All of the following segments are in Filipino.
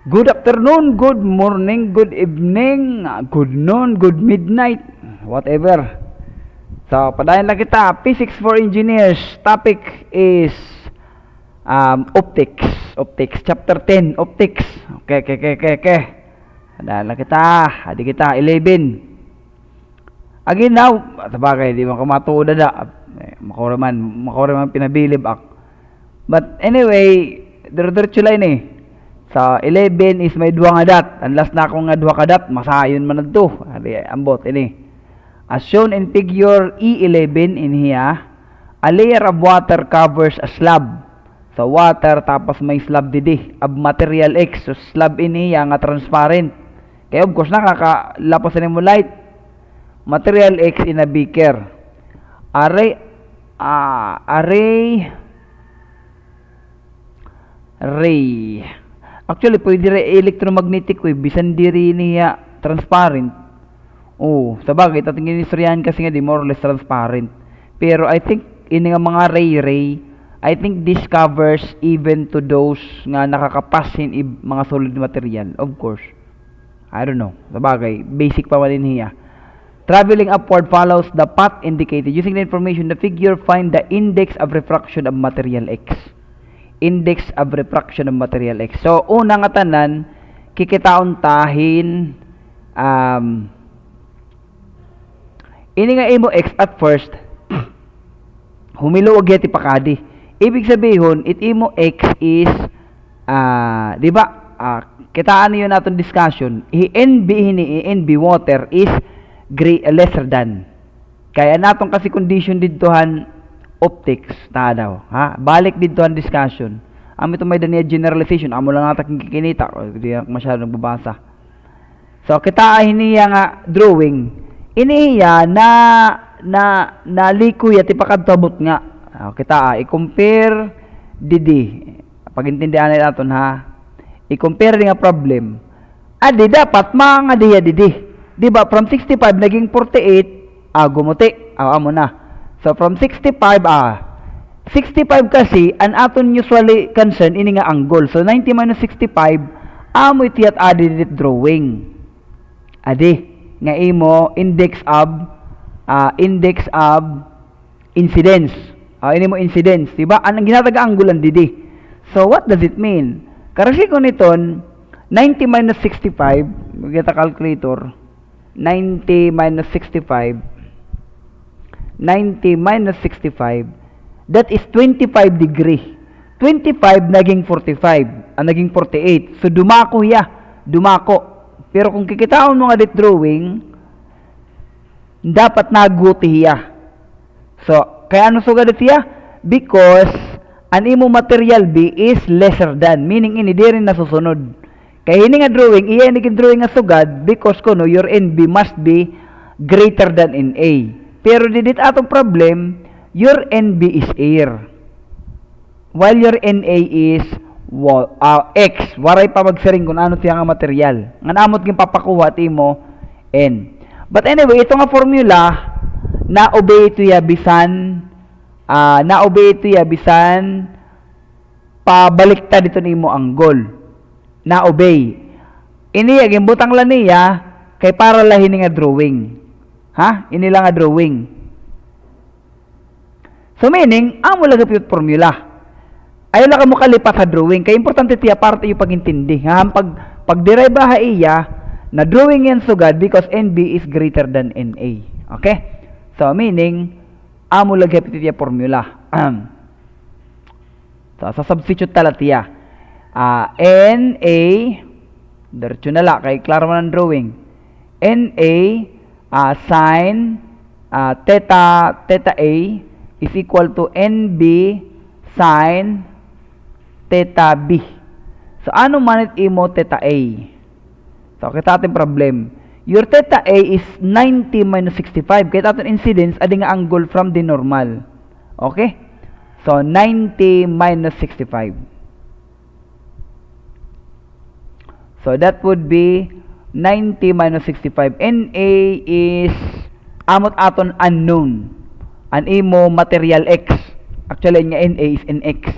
Good afternoon, good morning, good evening, good noon, good midnight, whatever. So, padayon lang kita, Physics for Engineers. Topic is optics. Optics, chapter 10, optics. Okay. Padayon lang kita, hadi kita, 11. Again now, sabagay, di man kamatuod na. Makuraman pinabilib ak. But anyway, diretso lang eh. Sa 11 is may duwa nga dat. Unless na akong nga duwa ka dat, masayon man na to. Ambot ini. As shown in figure E11 in here, a layer of water covers a slab. So water tapos may slab didi of material X. So slab ini nga transparent. Kaya of course nakakalapos na mo light. Material X in a beaker. Array actually, pwede rin electromagnetic wave, bisan diri niya transparent. Oh, sabagay, tatingin istoryahan kasi nga di more or less transparent. Pero I think, ini nga mga ray, I think this covers even to those nga nakakapasin mga solid material. Of course. I don't know. Sabagay, basic pa man niya. Traveling upward follows the path indicated. Using the information, the figure find the index of refraction of material X. Index of refraction of material X. So, una nga tanan, kikitaon tahin, ini nga imo X at first, humiluwag yati pakadi. Ibig sabihin, it imo X is, di ba, kitaan niyo natin discussion, NB water is lesser than. Kaya natong kasi condition ditohan, optics, daw, ha? Balik dito ang discussion. Ito may daniya generalization. Amo lang natin kikinita. Hindi masyado nagbabasa. So, kita niya nga drawing. Iniya na likoy at ipakadtabot nga. Kita i-compare didi. Pagintindihan natin ha. I-compare nga problem. Di dapat mga diya didi. Diba, from 65 naging 48, gumuti. Amo na. So, from 65, 65 kasi, ang aton usually concern, ini nga angle. So, 90 minus 65, amo iti at added drawing. Adi, nga imo, index of incidence. Ini mo incidence, diba? Ang ginataga anggulan didi. So, what does it mean? Kasi kung iton, 90 minus 65, magkita calculator, 90 minus 65, 90 minus 65, that is 25 degree. 25 naging 45, naging 48. So, dumako. Pero kung kikitaon mo nga dit drawing, dapat naguti hiya. So, kaya ano suga dit hiya? Because, an imo material B is lesser than, meaning ini di rin nasusunod. Kaya ini nga drawing, iya ini drawing nga sugad, because kuno, your NB must be greater than NA. Pero didit atong problem, your NB is air. While your NA is X. Waray pa magsaring kung ano tiya nga material. Nga namot yung papakuha ti mo N. But anyway, ito nga formula, na-obey ito ya bisan, pabaliktad dito ni mo ang goal. Na-obey. Ini yung butang lang niya, kay para lahin nga drawing. Ha? Ini lang nga drawing. So meaning, amo lagap yung formula. Ayaw lang mo kalipat sa drawing. Kaya importante tiya parte yung pagintindi. Ha? Pag-derive ha iya, na drawing yan sugad because NB is greater than NA. Okay? So meaning, amo lagap yung formula. So, sa substitute tala tiya. NA, diretso na lang, kay klaro man ang drawing. NA, sin theta A is equal to NB sin theta B. So, ano man imo theta A? So, kita ating problem. Your theta A is 90 minus 65. Kita ating incidence, adi nga angle from the normal. Okay? So, 90 minus 65. So, that would be 90 minus 65. NA is amot aton unknown. An imo material X. Actually, nga NA is NX.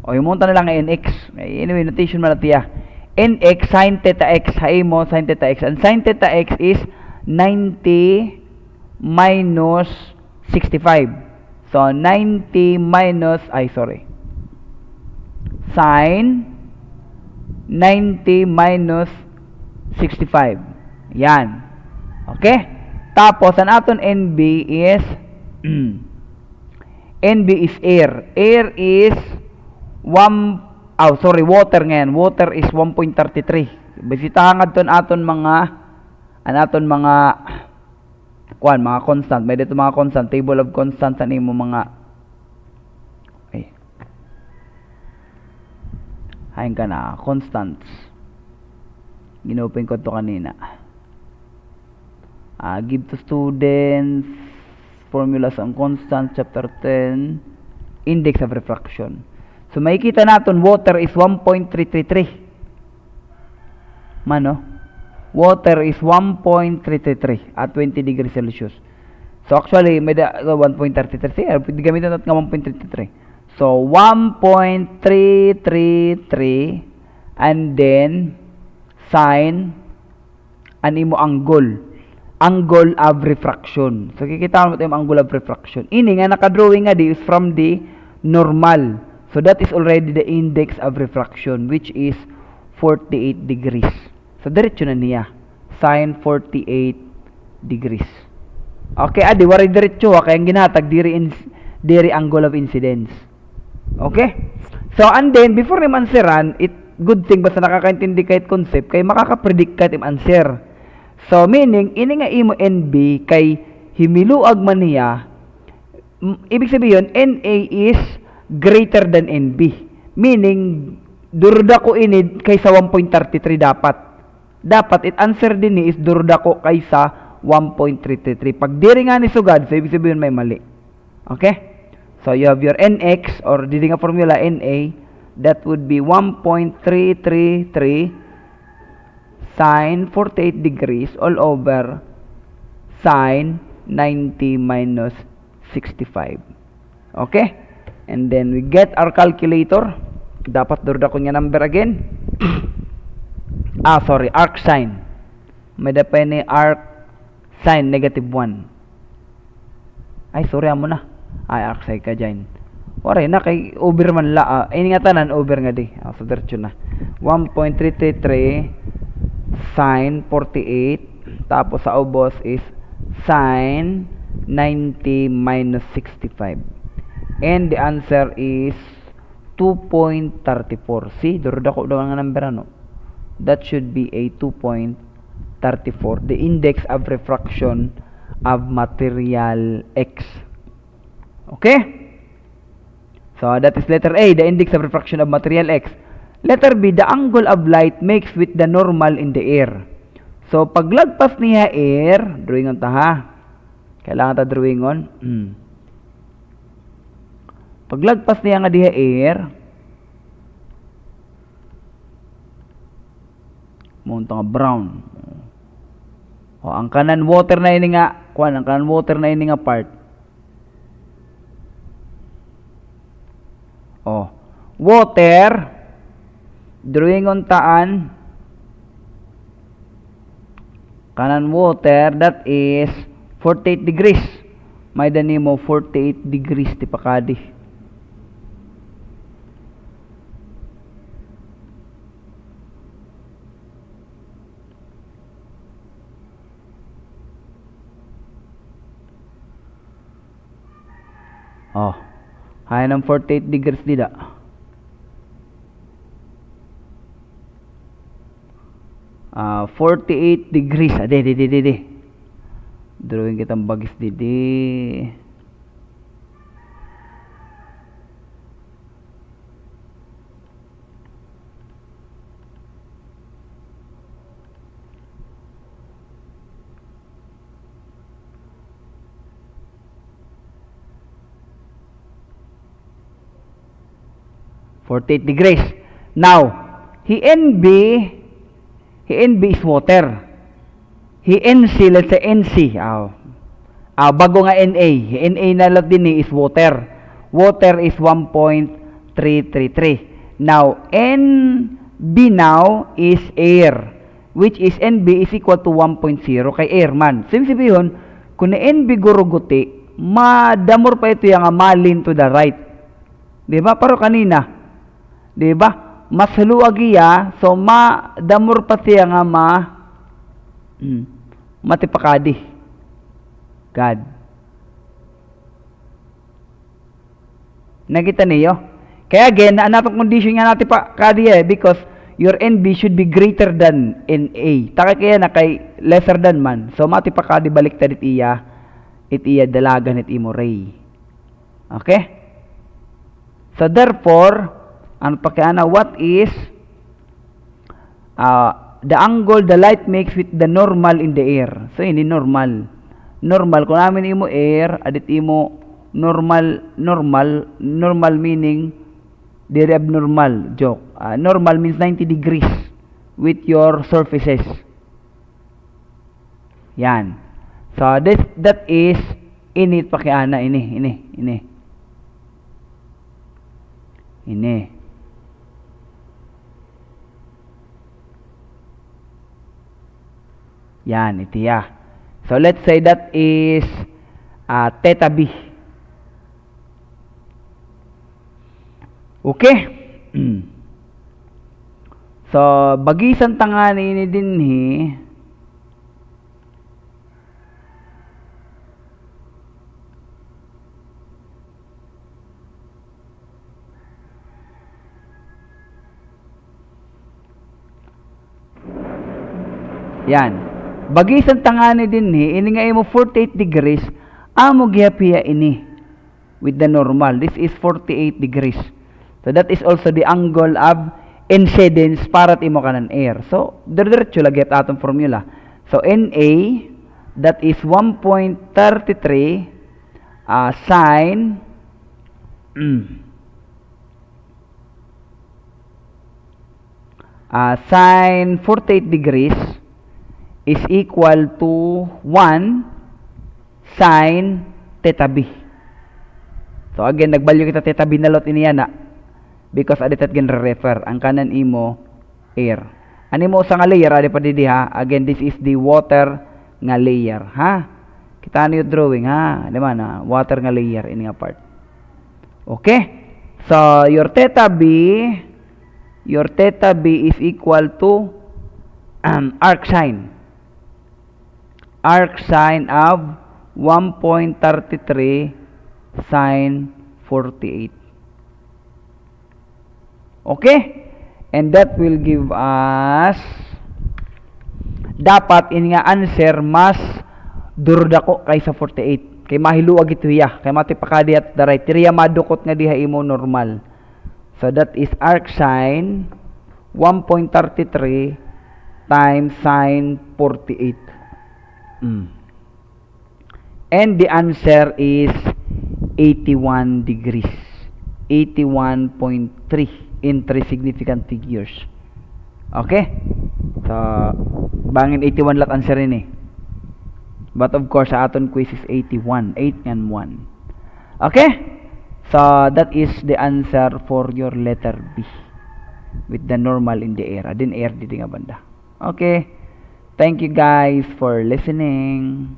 O, imunta na lang nga NX. Anyway, notation man natin. nx sin theta x, hay mo sin theta x. And sin theta x is 90 minus 65. So, 90 minus, sin 90 minus 65. Yan. Okay? Tapos, ang aton NB is, NB is air. Air is water ngayon. Water is 1.33. Bisitahan nga aton mga constant. May dito mga constant. Table of constants. Ano mo mga hain ka na. Constants. Ginopen ko to kanina. Give to students formulas on constants, chapter 10, index of refraction. So, makikita natin, water is 1.333. Water is 1.333 at 20 degrees Celsius. So, actually, may 1.33. Pwede gamitin natin nga 1.333. So, 1.333 and then, sin, animo angle of refraction. So, kikita mo ito yung angle of refraction. Ini nga, nakadrawing nga di is from the normal. So, that is already the index of refraction, which is 48 degrees. So, diretso na niya. Sin 48 degrees. Okay, wari diretso, kaya ang ginatag, diri angle of incidence. Okay? So, and then, before him answeran, good thing, basta nakakaintindi kahit concept, kay makakapredict kahit im answer. So, meaning, ini nga imo NB, kay himiluag man niya, ibig sabihin, NA is greater than NB. Meaning, duruda ko ini kaysa 1.33 dapat. Dapat, answer din ni is duruda ko kaysa 1.333. Pag diri nga ni sugad, so ibig sabihin may mali. Okay? So, you have your NX, or dili nga formula NA, that would be 1.333 sin 48 degrees all over sin 90 minus 65. Okay? And then we get our calculator. Dapat durda ko nga number again. Arc sin. May dapay ni arc sin negative 1. Amo na. Arc sin ka dyan. Waray na, kay over man la. Ini nga tanan, over nga di. So, diretso na. 1.333 sin 48. Tapos sa ubos is sin 90 minus 65. And the answer is 2.34. See, duruda ko daw nga number ano. That should be a 2.34. The index of refraction of material X. Okay? So, that is letter A, the index of refraction of material X. Letter B, the angle of light makes with the normal in the air. So, paglagpas niya air, drawing on ta ha. Kailangan ta drawing on. Paglagpas niya nga diha air, munta nga brown. O, ang kanan water na ini nga, ang kanan water na ini nga part. O, water, drawing on taan, kanan water, that is 48 degrees. May dani mo 48 degrees ti pakadi. Oh, high ng 48 degrees dida. Ah, 48 degrees. Di. Drawing kitang bagis di. Degrees. Now, NB is water. NC, let's say NC. Bago nga NA. NA na lang din is water. Water is 1.333. Now, B now is air, which is NB is equal to 1.0 kay air man. So, ibig sabihin, kung na NB guruguti, madamor pa ito yung malin to the right. Diba? Pero kanina, diba? Mas haluag iya, so madamor pa siya nga matipakadi. God. Nakita niyo? Kaya again, natong condition nga natin pa kadi because your NB should be greater than NA. Taka kaya na kay lesser than man. So mati pa kadi baliktad it iya dalagan it imo ray. Okay? So therefore, ano pa kaya na what is the angle the light makes with the normal in the air. So ini normal. Normal kung namin imo air, adit imo normal meaning dire abnormal joke. Normal means 90 degrees with your surfaces. Yan. So that is init pakiana ini. Yan, itiya. So let's say that is theta B. Okay? So, bagisan tangani ini dinhi. Yan. Bagisan tangani dinhi, ini nga imo 48 degrees, amo gihapiya ini with the normal. This is 48 degrees. So that is also the angle of incidence para imo kanan air. So diretso lagi atong formula. So NA that is 1.33 sin sin 48 degrees is equal to 1 sin theta B. So again, nagbalyo kita theta B na lot iniya na because aditat gen refer ang kanan imo air. Ani mo sa nga layer adi pa didi ha. Again, this is the water nga layer, ha? Kita niyo drawing ha. Di ba na water nga layer ini nga part. Okay? So your theta B is equal to arc sine of 1.33 sin 48. Okay? And that will give us dapat ini nga answer mas durdako kaysa 48. Kay mahiluag ito ya. Kay matipakadi at the right. Tiriya madukot nga diha imo normal. So that is arc sine 1.33 times sin 48. And the answer is 81 degrees. 81.3 in 3 significant figures. Okay? So, bangin 81 lang answer ini. But of course, sa aton quiz is 81. 8 and 1. Okay? So, that is the answer for your letter B. With the normal in the air. Din air, di nga banda. Okay? Thank you guys for listening.